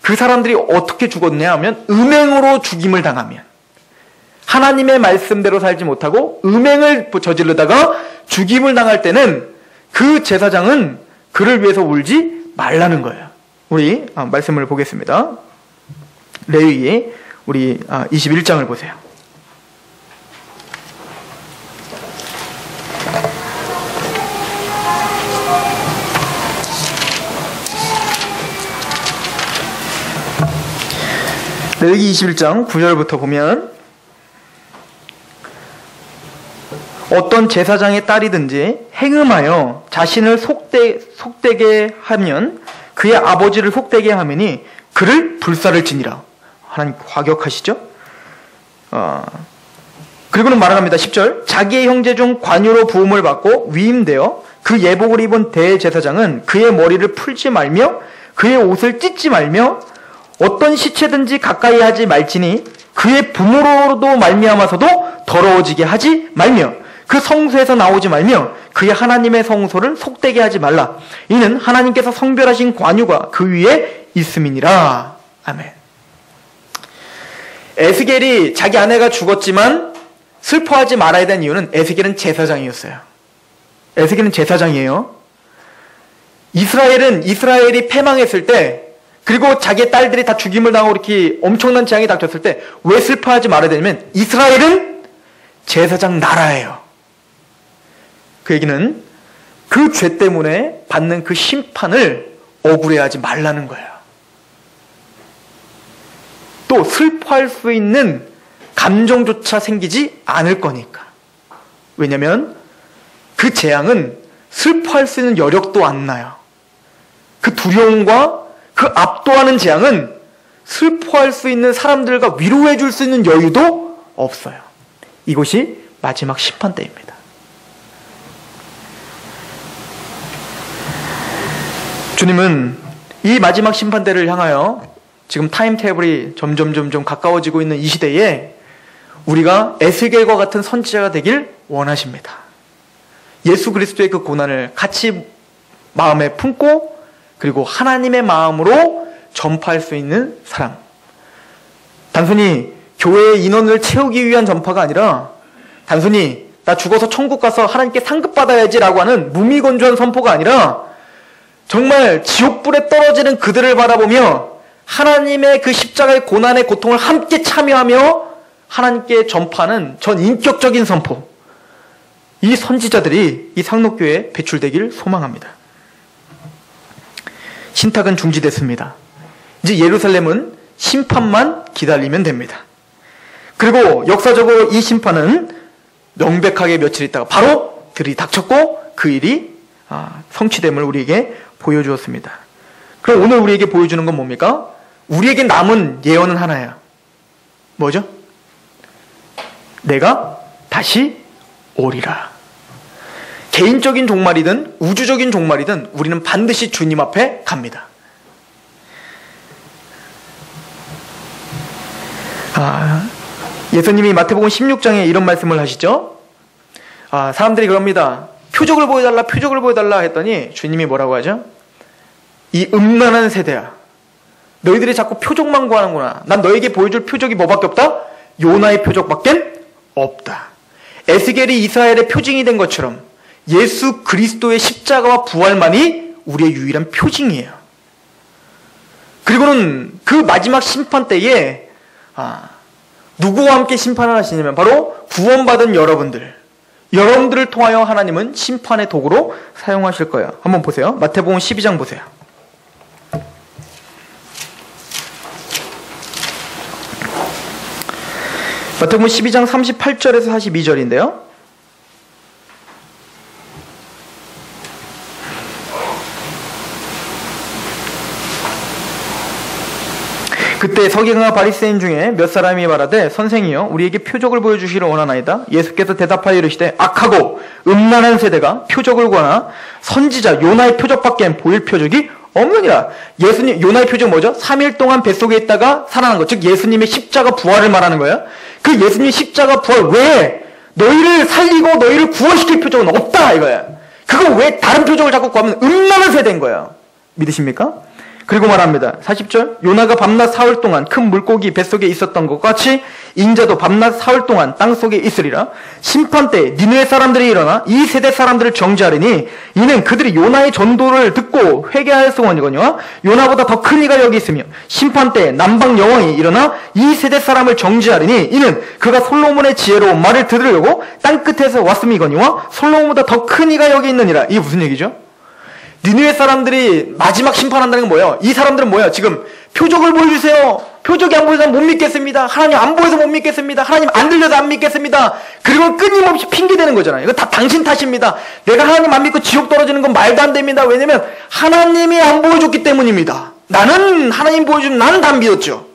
그 사람들이 어떻게 죽었냐 하면 음행으로 죽임을 당하면, 하나님의 말씀대로 살지 못하고 음행을 저지르다가 죽임을 당할 때는 그 제사장은 그를 위해서 울지 말라는 거예요. 우리 말씀을 보겠습니다. 레위기 우리 21장을 보세요. 레위기 21장 9절부터 보면 어떤 제사장의 딸이든지 행음하여 자신을 속되게 하면 그의 아버지를 속되게 하매니 그를 불사를 지니라. 하나님 과격하시죠? 그리고는 말합니다. 10절 자기의 형제 중 관유로 부음을 받고 위임되어 그 예복을 입은 대제사장은 그의 머리를 풀지 말며 그의 옷을 찢지 말며 어떤 시체든지 가까이 하지 말지니 그의 부모로도 말미암아서도 더러워지게 하지 말며 그 성소에서 나오지 말며 그의 하나님의 성소를 속되게 하지 말라. 이는 하나님께서 성별하신 관유가 그 위에 있음이니라. 아멘. 에스겔이 자기 아내가 죽었지만 슬퍼하지 말아야 되는 이유는 에스겔은 제사장이었어요. 에스겔은 제사장이에요. 이스라엘이 패망했을 때, 그리고 자기의 딸들이 다 죽임을 당하고 이렇게 엄청난 재앙이 닥쳤을 때 왜 슬퍼하지 말아야 되냐면 이스라엘은 제사장 나라예요. 그 얘기는 그 죄 때문에 받는 그 심판을 억울해하지 말라는 거예요. 또 슬퍼할 수 있는 감정조차 생기지 않을 거니까. 왜냐하면 그 재앙은 슬퍼할 수 있는 여력도 안 나요. 그 두려움과 그 압도하는 재앙은 슬퍼할 수 있는 사람들과 위로해 줄 수 있는 여유도 없어요. 이것이 마지막 심판 때입니다. 주님은 이 마지막 심판 때를 향하여 지금 타임테이블이 점점 가까워지고 있는 이 시대에 우리가 에스겔과 같은 선지자가 되길 원하십니다. 예수 그리스도의 그 고난을 같이 마음에 품고 그리고 하나님의 마음으로 전파할 수 있는 사람. 단순히 교회의 인원을 채우기 위한 전파가 아니라 단순히 나 죽어서 천국 가서 하나님께 상급받아야지 라고 하는 무미건조한 선포가 아니라 정말 지옥불에 떨어지는 그들을 바라보며 하나님의 그 십자가의 고난의 고통을 함께 참여하며 하나님께 전파하는 전 인격적인 선포. 이 선지자들이 이 상록교회에 배출되길 소망합니다. 신탁은 중지됐습니다. 이제 예루살렘은 심판만 기다리면 됩니다. 그리고 역사적으로 이 심판은 명백하게 며칠 있다가 바로 들이닥쳤고 그 일이 성취됨을 우리에게 보여주었습니다. 그럼 오늘 우리에게 보여주는 건 뭡니까? 우리에게 남은 예언은 하나야. 뭐죠? 내가 다시 오리라. 개인적인 종말이든 우주적인 종말이든 우리는 반드시 주님 앞에 갑니다. 예수님이 마태복음 16장에 이런 말씀을 하시죠. 사람들이 그럽니다. 표적을 보여달라, 표적을 보여달라 했더니 주님이 뭐라고 하죠? 이 음란한 세대야. 너희들이 자꾸 표적만 구하는구나. 난 너에게 보여줄 표적이 뭐밖에 없다? 요나의 표적밖에 없다. 에스겔이 이스라엘의 표징이 된 것처럼 예수 그리스도의 십자가와 부활만이 우리의 유일한 표징이에요. 그리고는 그 마지막 심판 때에 누구와 함께 심판을 하시냐면 바로 구원받은 여러분들을 통하여 하나님은 심판의 도구로 사용하실 거예요. 한번 보세요. 마태복음 12장 보세요. 마태복음 12장 38절에서 42절인데요. 그때 서기관과 바리새인 중에 몇 사람이 말하되 선생이여 우리에게 표적을 보여주시기를 원하나이다. 예수께서 대답하여 이르시되 악하고 음란한 세대가 표적을 구하나 선지자 요나의 표적밖에 보일 표적이 없느니라. 예수님 요나의 표적 뭐죠? 3일 동안 뱃속에 있다가 살아난 것, 즉 예수님의 십자가 부활을 말하는 거예요. 그 예수님의 십자가 부활 외에 너희를 살리고 너희를 구원시킬 표적은 없다 이거야. 그거 왜 다른 표적을 자꾸 구하면 음란한 세대인 거예요. 믿으십니까? 그리고 말합니다. 40절 요나가 밤낮 사흘 동안 큰 물고기 뱃속에 있었던 것과 같이 인자도 밤낮 사흘 동안 땅속에 있으리라. 심판 때 니느웨 사람들이 일어나 이 세대 사람들을 정죄하리니 이는 그들이 요나의 전도를 듣고 회개하였으거니와 요나보다 더 큰 이가 여기 있으며 심판 때 남방 여왕이 일어나 이 세대 사람을 정죄하리니 이는 그가 솔로몬의 지혜로운 말을 들으려고 땅끝에서 왔음이거니와 솔로몬보다 더 큰 이가 여기 있느니라. 이게 무슨 얘기죠? 니느웨 사람들이 마지막 심판한다는 건 뭐예요? 이 사람들은 뭐예요? 지금 표적을 보여주세요. 표적이 안 보여서 못 믿겠습니다. 하나님 안 보여서 못 믿겠습니다. 하나님 안 들려서 안 믿겠습니다. 그리고 끊임없이 핑계대는 거잖아요. 이거 다 당신 탓입니다. 내가 하나님 안 믿고 지옥 떨어지는 건 말도 안 됩니다. 왜냐면 하나님이 안 보여줬기 때문입니다. 나는 하나님 보여주면 나는 다 믿었죠.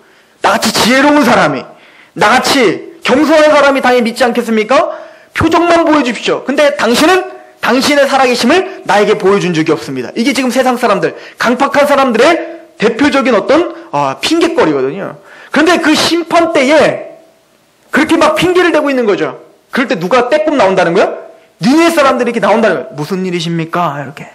나같이 지혜로운 사람이, 나같이 겸손한 사람이 당연히 믿지 않겠습니까? 표적만 보여주십시오. 근데 당신은 당신의 살아계심을 나에게 보여준 적이 없습니다. 이게 지금 세상 사람들, 강팍한 사람들의 대표적인 어떤 핑계거리거든요. 그런데 그 심판 때에 그렇게 막 핑계를 대고 있는 거죠. 그럴 때 누가 떼꼼 나온다는 거야? 니느웨 사람들이 이렇게 나온다는 거야. 무슨 일이십니까? 이렇게.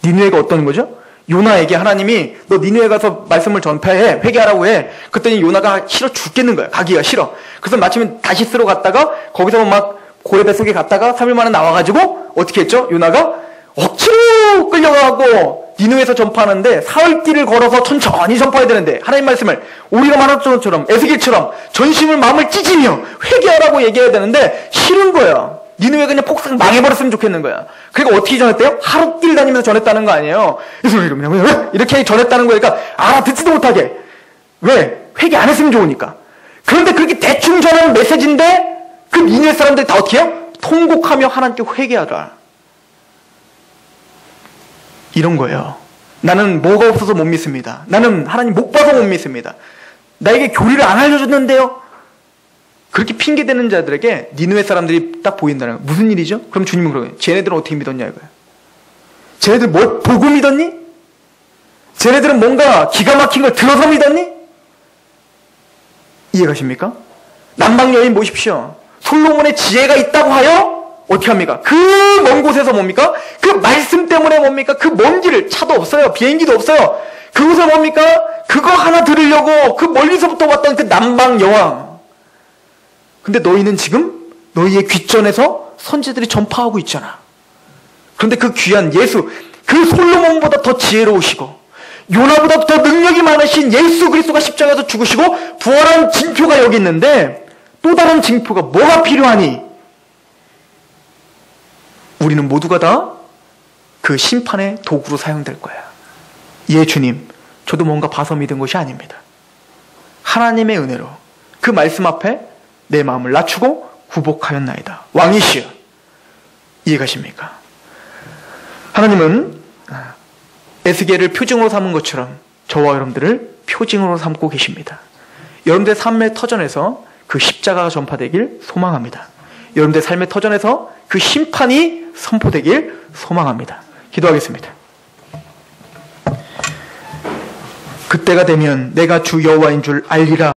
니느웨가 어떤 거죠? 요나에게 하나님이 너 니느웨 가서 말씀을 전파해, 회개하라고 해. 그랬더니 요나가 싫어 죽겠는 거야. 가기가 싫어. 그래서 마침 다시스로 갔다가 거기서 막 고래 뱃속에 갔다가 3일 만에 나와가지고 어떻게 했죠? 요나가 억지로 끌려가고 니느웨에서 전파하는데 사흘길을 걸어서 천천히 전파해야 되는데 하나님 말씀을 우리가 말했던 것처럼 에스겔처럼 전심을 마음을 찢으며 회개하라고 얘기해야 되는데 싫은 거야. 니느웨가 그냥 폭삭 망해버렸으면 좋겠는 거야. 그러니까 어떻게 전했대요? 하룻길 다니면서 전했다는 거 아니에요. 이렇게 전했다는 거니까 알아듣지도 못하게. 왜? 회개 안 했으면 좋으니까. 그런데 그렇게 대충 전하는 메시지인데 그 니느웨 사람들이 다 어떻게 해요? 통곡하며 하나님께 회개하라. 이런 거예요. 나는 뭐가 없어서 못 믿습니다. 나는 하나님 못 봐서 못 믿습니다. 나에게 교리를 안 알려줬는데요. 그렇게 핑계대는 자들에게 니느웨 사람들이 딱 보인다는 거예요. 무슨 일이죠? 그럼 주님은 그러고요. 쟤네들은 어떻게 믿었냐 이거예요. 쟤네들 뭘 보고 믿었니? 쟤네들은 뭔가 기가 막힌 걸 들어서 믿었니? 이해가십니까? 남방 여인 보십시오. 솔로몬의 지혜가 있다고 하여 어떻게 합니까? 그 먼 곳에서 뭡니까? 그 말씀 때문에 뭡니까? 그 먼 길을, 차도 없어요. 비행기도 없어요. 그곳에 뭡니까? 그거 하나 들으려고 그 멀리서부터 왔던 그 남방 여왕. 근데 너희는 지금 너희의 귓전에서 선지들이 전파하고 있잖아. 그런데 그 귀한 예수, 그 솔로몬보다 더 지혜로우시고 요나보다 더 능력이 많으신 예수 그리스도가 십자가에서 죽으시고 부활한 징표가 여기 있는데 또 다른 징표가 뭐가 필요하니? 우리는 모두가 다 그 심판의 도구로 사용될 거야. 예, 주님, 저도 뭔가 봐서 믿은 것이 아닙니다. 하나님의 은혜로 그 말씀 앞에 내 마음을 낮추고 굴복하였나이다. 왕이시여. 이해가십니까? 하나님은 에스겔을 표징으로 삼은 것처럼 저와 여러분들을 표징으로 삼고 계십니다. 여러분들의 삶의 터전에서 그 십자가가 전파되길 소망합니다. 여러분들의 삶의 터전에서 그 심판이 선포되길 소망합니다. 기도하겠습니다. 그때가 되면 내가 주 여호와인 줄 알리라.